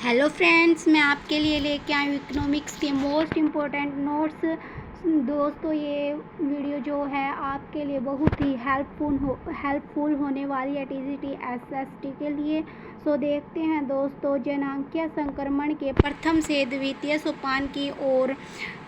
Hello friends, मैं आपके लिए लेके आई हूँ इकोनॉमिक्स के मोस्ट इम्पोर्टेंट नोट्स। दोस्तों, ये वीडियो जो है आपके लिए बहुत ही हेल्पफुल होने वाली है टीजीटी एसएसटी के लिए। सो देखते हैं दोस्तों, जनांकीय संक्रमण के प्रथम से द्वितीय सोपान की ओर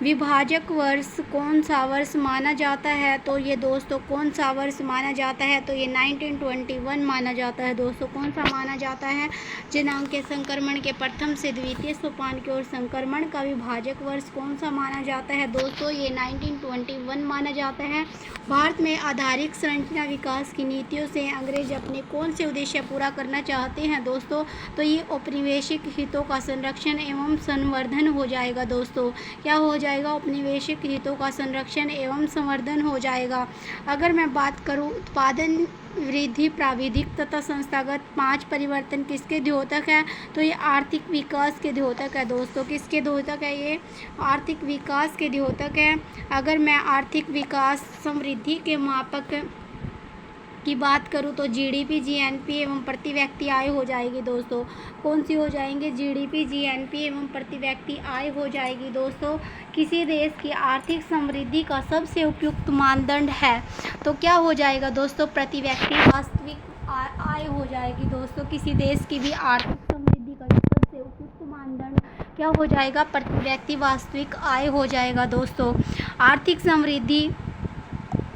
विभाजक वर्ष कौन सा वर्ष माना जाता है। तो ये दोस्तों कौन सा वर्ष माना जाता है, तो ये 1921 माना जाता है। दोस्तों कौन सा माना जाता है, जनांकीय संक्रमण के प्रथम से द्वितीय सोपान की ओर संक्रमण का विभाजक वर्ष कौन सा माना जाता है। दोस्तों ये 1921 माना जाता है। भारत में आधारिक संरचना विकास की नीतियों से अंग्रेज अपने कौन से उद्देश्य पूरा करना चाहते हैं दोस्तों, तो ये औपनिवेशिक हितों का संरक्षण एवं संवर्धन हो जाएगा। दोस्तों क्या हो जाएगा, औपनिवेशिक हितों का संरक्षण एवं संवर्धन हो जाएगा। अगर मैं बात करूं उत्पादन वृद्धि, प्राविधिक तथा संस्थागत 5 परिवर्तन किसके द्योतक है, तो ये आर्थिक विकास के द्योतक है। दोस्तों किसके द्योतक है, ये आर्थिक विकास के द्योतक है। अगर मैं आर्थिक विकास समृद्धि के मापक की बात करूँ तो जीडीपी, जीएनपी एवं प्रति व्यक्ति आय हो जाएगी। दोस्तों कौन सी हो जाएंगे, जीडीपी, जीएनपी एवं प्रति व्यक्ति आय हो जाएगी। दोस्तों किसी देश की आर्थिक समृद्धि का सबसे उपयुक्त मानदंड है, तो क्या हो जाएगा दोस्तों, प्रति व्यक्ति वास्तविक आय हो जाएगी। दोस्तों किसी देश की भी आर्थिक समृद्धि का सबसे उपयुक्त मानदंड क्या हो जाएगा, प्रति व्यक्ति वास्तविक आय हो जाएगा। दोस्तों आर्थिक समृद्धि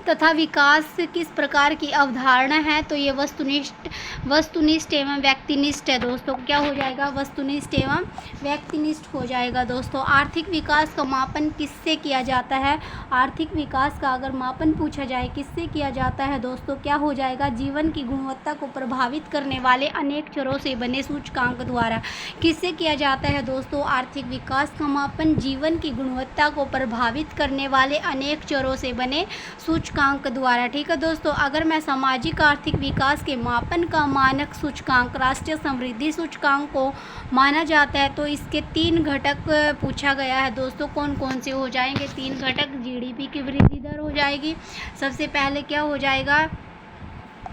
तथा विकास किस प्रकार की अवधारणा है, तो ये वस्तुनिष्ठ एवं व्यक्तिनिष्ठ है। दोस्तों क्या हो जाएगा, वस्तुनिष्ठ एवं व्यक्तिनिष्ठ हो जाएगा। दोस्तों आर्थिक विकास का मापन किससे किया जाता है, आर्थिक विकास का अगर मापन पूछा जाए किससे किया जाता है, दोस्तों क्या हो जाएगा, जीवन की गुणवत्ता को प्रभावित करने वाले अनेक चरों से बने सूचकांक द्वारा। किससे किया जाता है दोस्तों, आर्थिक विकास का मापन जीवन की गुणवत्ता को प्रभावित करने वाले अनेक चरों से बने सूचकांक द्वारा। ठीक है दोस्तों, अगर मैं सामाजिक आर्थिक विकास के मापन का मानक सूचकांक राष्ट्रीय समृद्धि सूचकांक को माना जाता है, तो इसके 3 घटक पूछा गया है। दोस्तों कौन कौन से हो जाएंगे 3 घटक, जीडीपी की वृद्धि दर हो जाएगी, सबसे पहले क्या हो जाएगा,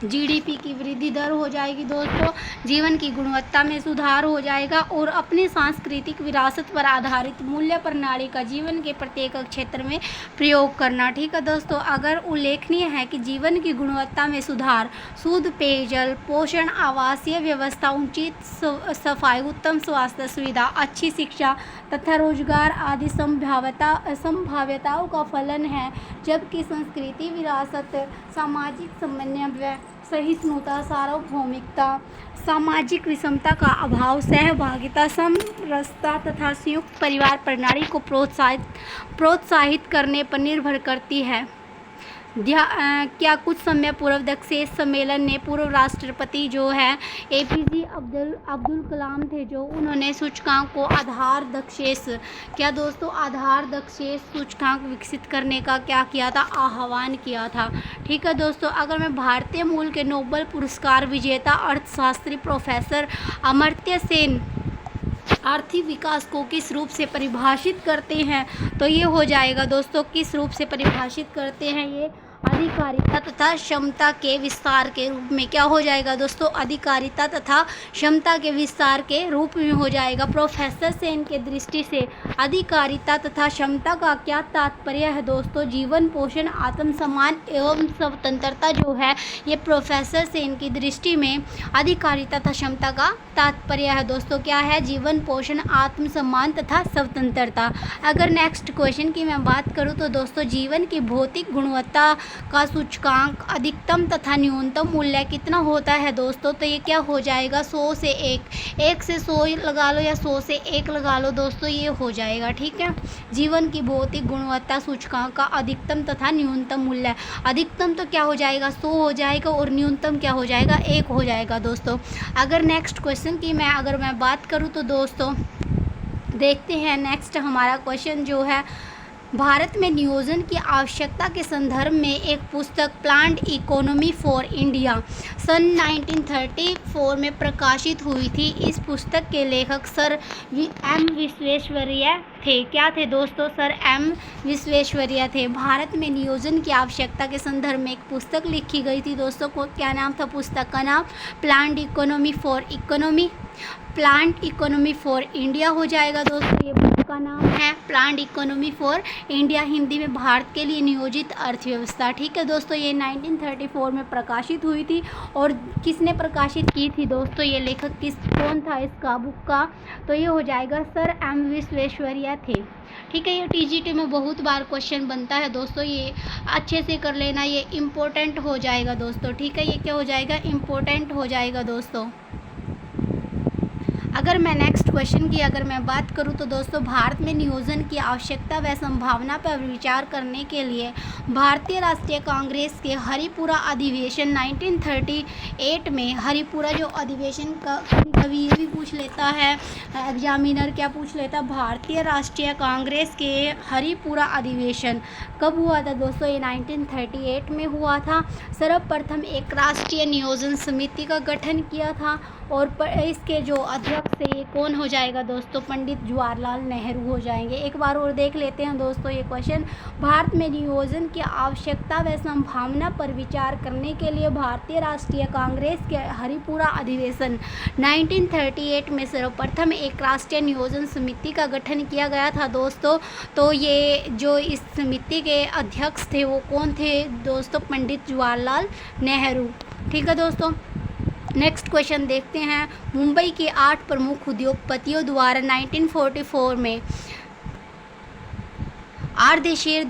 जीडीपी की वृद्धि दर हो जाएगी। दोस्तों जीवन की गुणवत्ता में सुधार हो जाएगा और अपने सांस्कृतिक विरासत पर आधारित मूल्य प्रणाली का जीवन के प्रत्येक क्षेत्र में प्रयोग करना। ठीक है दोस्तों, अगर उल्लेखनीय है कि जीवन की गुणवत्ता में सुधार, शुद्ध पेयजल, पोषण, आवासीय व्यवस्था, उचित सफाई, उत्तम स्वास्थ्य सुविधा, अच्छी शिक्षा तथा रोजगार आदि संभाव्यताओं का फलन है, जबकि संस्कृति विरासत, सामाजिक समन्वय, सहिष्णुता, सार्वभौमिकता, सामाजिक विषमता का अभाव, सहभागिता, समरसता तथा संयुक्त परिवार प्रणाली को प्रोत्साहित करने पर निर्भर करती है। क्या कुछ समय पूर्व दक्षेश सम्मेलन ने पूर्व राष्ट्रपति जो है एपीजे अब्दुल कलाम थे, जो उन्होंने सूचकांक को आधार दक्षेश, क्या दोस्तों आधार दक्षेश सूचकांक विकसित करने का क्या किया था, आह्वान किया था। ठीक है दोस्तों, अगर मैं भारतीय मूल के नोबेल पुरस्कार विजेता अर्थशास्त्री प्रोफेसर अमर्त्य सेन आर्थिक विकास को किस रूप से परिभाषित करते हैं, तो ये हो जाएगा दोस्तों, किस रूप से परिभाषित करते हैं, ये अधिकारिता तथा क्षमता के विस्तार के रूप में। क्या हो जाएगा दोस्तों, अधिकारिता तथा क्षमता के विस्तार के रूप में हो जाएगा। प्रोफेसर सेन के दृष्टि से अधिकारिता तथा क्षमता का क्या तात्पर्य है दोस्तों, जीवन, पोषण, आत्मसम्मान एवं स्वतंत्रता जो है, ये प्रोफेसर सेन की दृष्टि में अधिकारिता तथा क्षमता का तात्पर्य है। दोस्तों क्या है, जीवन, पोषण, आत्मसम्मान तथा स्वतंत्रता। अगर नेक्स्ट क्वेश्चन की मैं बात करूँ तो दोस्तों जीवन की भौतिक गुणवत्ता का सूचकांक अधिकतम तथा न्यूनतम मूल्य कितना होता है दोस्तों, तो ये क्या हो जाएगा, 100 से 1 से 100 लगा लो या 100 से 1 लगा लो दोस्तों, ये हो जाएगा। ठीक है, जीवन की भौतिक गुणवत्ता सूचकांक का अधिकतम तथा न्यूनतम मूल्य, अधिकतम तो क्या हो जाएगा 100 हो जाएगा और न्यूनतम क्या हो जाएगा 1 हो जाएगा। दोस्तों अगर नेक्स्ट क्वेश्चन की अगर मैं बात करूँ तो दोस्तों देखते हैं नेक्स्ट हमारा क्वेश्चन जो है, भारत में नियोजन की आवश्यकता के संदर्भ में एक पुस्तक प्लान्ड इकोनॉमी फॉर इंडिया सन 1934 में प्रकाशित हुई थी। इस पुस्तक के लेखक सर एम विश्वेश्वरैया थे। क्या थे दोस्तों, सर एम विश्वेश्वरैया थे। भारत में नियोजन की आवश्यकता के संदर्भ में एक पुस्तक लिखी गई थी दोस्तों, को क्या नाम था पुस्तक का नाम, planned economy for economy plant economy for India हो जाएगा दोस्तों। ये बुक का नाम है plant economy for India, Hindi में भारत के लिए नियोजित अर्थव्यवस्था। ठीक है दोस्तों, ये 1934 में प्रकाशित हुई थी। और किसने प्रकाशित की थी दोस्तों, ये लेखक कौन था इसका बुक का, तो ये हो जाएगा सर एम विश्वेश्वरैया थे। ठीक है, ये टीजीटी में बहुत बार क्वेश्चन बनता है दोस्तों, ये अच्छे से कर लेना, ये इम्पोर्टेंट हो जाएगा दोस्तों। ठीक है, ये क्या हो जाएगा, इम्पोर्टेंट हो जाएगा दोस्तों। अगर मैं नेक्स्ट क्वेश्चन की अगर मैं बात करूं तो दोस्तों, भारत में नियोजन की आवश्यकता व संभावना पर विचार करने के लिए भारतीय राष्ट्रीय कांग्रेस के हरिपुरा अधिवेशन 1938 में, हरिपुरा जो अधिवेशन का कभी ये भी पूछ लेता है एग्जामिनर, क्या पूछ लेता, भारतीय राष्ट्रीय कांग्रेस के हरिपुरा अधिवेशन कब हुआ था दोस्तों, ये 1938 में हुआ था। सर्वप्रथम एक राष्ट्रीय नियोजन समिति का गठन किया था और इसके जो अध्यक्ष थे ये कौन हो जाएगा दोस्तों, पंडित जवाहरलाल नेहरू हो जाएंगे। एक बार और देख लेते हैं दोस्तों ये क्वेश्चन, भारत में नियोजन की आवश्यकता व संभावना पर विचार करने के लिए भारतीय राष्ट्रीय कांग्रेस के हरिपुरा अधिवेशन 1938 में सर्वप्रथम एक राष्ट्रीय नियोजन समिति का गठन किया गया था दोस्तों। तो ये जो इस समिति के अध्यक्ष थे वो कौन थे दोस्तों, पंडित जवाहरलाल नेहरू। ठीक है दोस्तों, नेक्स्ट क्वेश्चन देखते हैं। मुंबई के 8 प्रमुख उद्योगपतियों द्वारा 1944 में अर्धशीर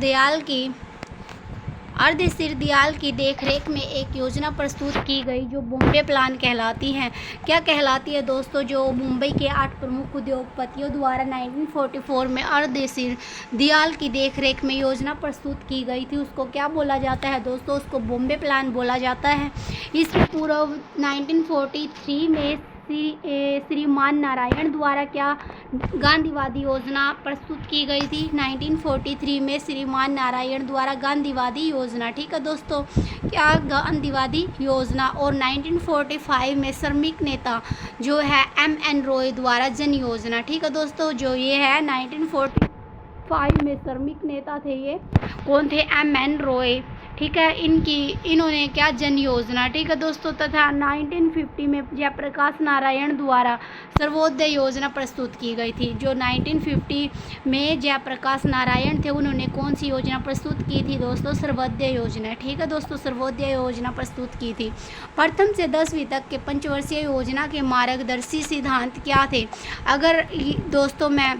दयाल की देखरेख में एक योजना प्रस्तुत की गई जो बॉम्बे प्लान कहलाती है। क्या कहलाती है दोस्तों, जो मुंबई के 8 प्रमुख उद्योगपतियों द्वारा 1944 में अर्धशीर दयाल की देखरेख में योजना प्रस्तुत की गई थी, उसको क्या बोला जाता है दोस्तों, उसको बॉम्बे प्लान बोला जाता है। इसके पूर्व 1943 में श्रीमान नारायण द्वारा क्या गांधीवादी योजना प्रस्तुत की गई थी, 1943 में श्रीमान नारायण द्वारा गांधीवादी योजना। ठीक है दोस्तों, क्या गांधीवादी योजना। और 1945 में श्रमिक नेता जो है MN रॉय द्वारा जन योजना। ठीक है दोस्तों, जो ये है 1945 में श्रमिक नेता थे, ये कौन थे, MN रॉय। ठीक है, इन्होंने क्या जन योजना। ठीक है दोस्तों, तथा 1950 में जयप्रकाश नारायण द्वारा सर्वोदय योजना प्रस्तुत की गई थी। जो 1950 में जयप्रकाश नारायण थे उन्होंने कौन सी योजना प्रस्तुत की थी दोस्तों, सर्वोदय योजना। ठीक है दोस्तों, सर्वोदय योजना प्रस्तुत की थी। प्रथम से 10वीं तक के पंचवर्षीय योजना के मार्गदर्शी सिद्धांत क्या थे। अगर दोस्तों मैं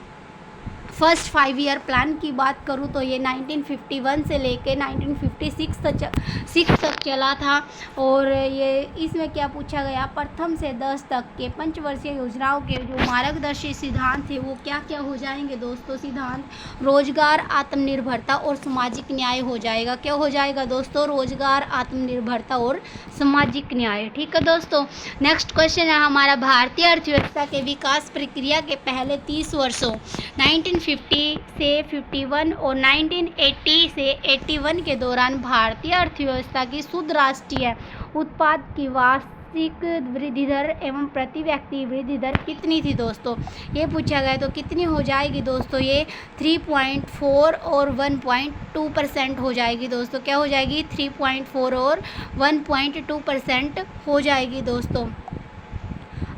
फर्स्ट 5 ईयर प्लान की बात करूँ तो ये 1951 से लेके 1956 तक चला था। और ये इसमें क्या पूछा गया, प्रथम से 10 तक के पंचवर्षीय योजनाओं के जो मार्गदर्शी सिद्धांत थे वो क्या क्या हो जाएंगे दोस्तों, सिद्धांत रोजगार, आत्मनिर्भरता और सामाजिक न्याय हो जाएगा। क्या हो जाएगा दोस्तों, रोजगार, आत्मनिर्भरता और सामाजिक न्याय। ठीक है दोस्तों, नेक्स्ट क्वेश्चन है हमारा, भारतीय अर्थव्यवस्था के विकास प्रक्रिया के पहले 30 वर्षों 1950 से 51 और 1980 से 81 के दौरान भारतीय अर्थव्यवस्था की शुद्ध राष्ट्रीय उत्पाद की वार्षिक वृद्धि दर एवं प्रति व्यक्ति वृद्धि दर कितनी थी दोस्तों, ये पूछा गया। तो कितनी हो जाएगी दोस्तों, ये 3.4 और 1.2% हो जाएगी दोस्तों। क्या हो जाएगी, 3.4 और 1.2% हो जाएगी दोस्तों।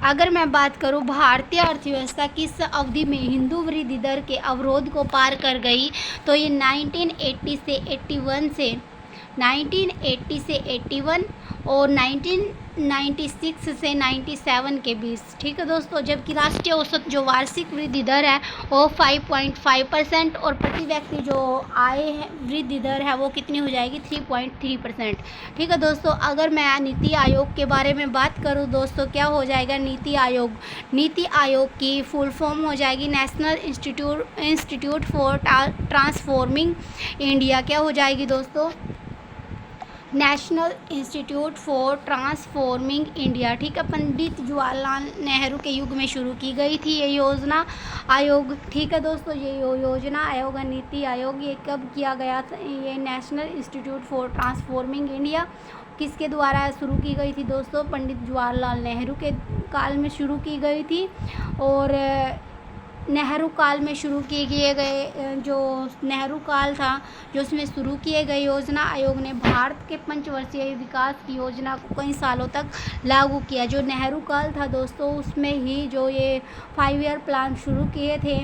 अगर मैं बात करूं भारतीय अर्थव्यवस्था किस अवधि में हिंदू वृद्धि दर के अवरोध को पार कर गई, तो ये 1980 से 81 और 1996 से 97 के बीच। ठीक है दोस्तों, जबकि राष्ट्रीय औसत जो वार्षिक वृद्धि दर है वो 5.5% और प्रति व्यक्ति जो आय है वृद्धि दर है वो कितनी हो जाएगी, 3.3%। ठीक है दोस्तों, अगर मैं नीति आयोग के बारे में बात करूं दोस्तों, क्या हो जाएगा, नीति आयोग की फुल फॉर्म हो जाएगी national institute for transforming India. क्या हो जाएगी दोस्तों, national institute for transforming India. ठीक है, पंडित जवाहरलाल नेहरू के युग में शुरू की गई थी ये योजना आयोग। ठीक है दोस्तों, ये योजना आयोग है नीति आयोग, ये कब किया गया था, ये national institute for transforming India किसके द्वारा शुरू की गई थी दोस्तों, पंडित जवाहरलाल नेहरू के काल में शुरू की गई थी। और नेहरू काल में शुरू किए गए जो नेहरू काल था जो उसमें शुरू किए गए योजना आयोग ने भारत के पंचवर्षीय विकास की योजना को कई सालों तक लागू किया। जो नेहरू काल था दोस्तों उसमें ही जो ये 5 ईयर प्लान शुरू किए थे,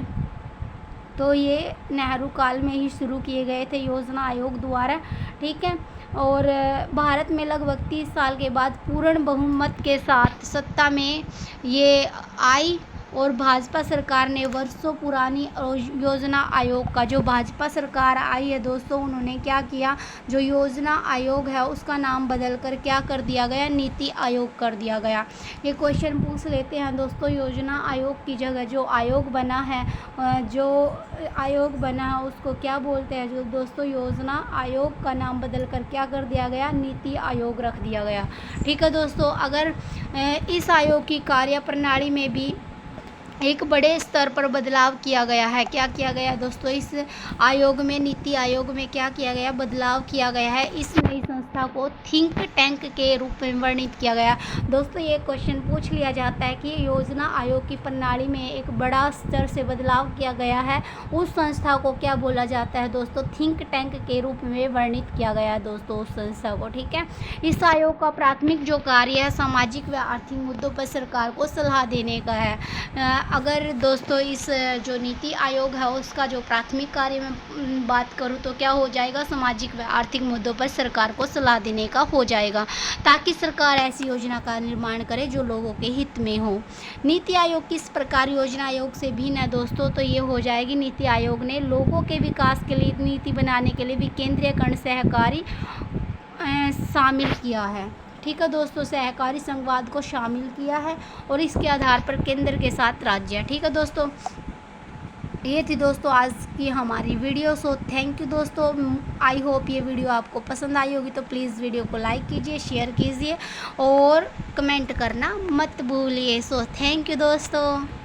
तो ये नेहरू काल में ही शुरू किए गए थे योजना आयोग द्वारा, ठीक है। और भारत में लगभग 30 साल के बाद पूर्ण बहुमत के साथ सत्ता में ये आई और भाजपा सरकार ने वर्षों पुरानी योजना आयोग का, जो भाजपा सरकार आई है दोस्तों, उन्होंने क्या किया, जो योजना आयोग है उसका नाम बदलकर क्या कर दिया गया, नीति आयोग कर दिया गया। ये क्वेश्चन पूछ लेते हैं दोस्तों, योजना आयोग की जगह जो आयोग बना है, जो आयोग बना है उसको क्या बोलते हैं, जो दोस्तों योजना आयोग का नाम बदलकर क्या कर दिया गया, नीति आयोग रख दिया गया, ठीक है दोस्तों। अगर इस आयोग की कार्यप्रणाली में भी एक बड़े स्तर पर बदलाव किया गया है। क्या किया गया दोस्तों, इस आयोग में, नीति आयोग में क्या किया गया, बदलाव किया गया है। इस नई संस्था को थिंक टैंक के रूप में वर्णित किया गया। दोस्तों ये क्वेश्चन पूछ लिया जाता है कि योजना आयोग की प्रणाली में एक बड़ा स्तर से बदलाव किया गया है, उस संस्था को क्या बोला जाता है दोस्तों, थिंक टैंक के रूप में वर्णित किया गया है दोस्तों उस संस्था को, ठीक है। इस आयोग का प्राथमिक जो कार्य है सामाजिक व आर्थिक मुद्दों पर सरकार को सलाह देने का है। अगर दोस्तों इस जो नीति आयोग है उसका जो प्राथमिक कार्य में बात करूँ तो क्या हो जाएगा, सामाजिक व आर्थिक मुद्दों पर सरकार को सलाह देने का हो जाएगा, ताकि सरकार ऐसी योजना का निर्माण करे जो लोगों के हित में हो। नीति आयोग किस प्रकार योजना आयोग से भिन्न है दोस्तों, तो ये हो जाएगी, नीति आयोग ने लोगों के विकास के लिए नीति बनाने के लिए विकेंद्रीकरण सहकारी शामिल किया है, ठीक है दोस्तों। सहकारी संघवाद को शामिल किया है और इसके आधार पर केंद्र के साथ राज्य, ठीक है दोस्तों। ये थी दोस्तों आज की हमारी वीडियो। सो थैंक यू दोस्तों, आई होप ये वीडियो आपको पसंद आई होगी, तो प्लीज़ वीडियो को लाइक कीजिए, शेयर कीजिए और कमेंट करना मत भूलिए। सो थैंक यू दोस्तों।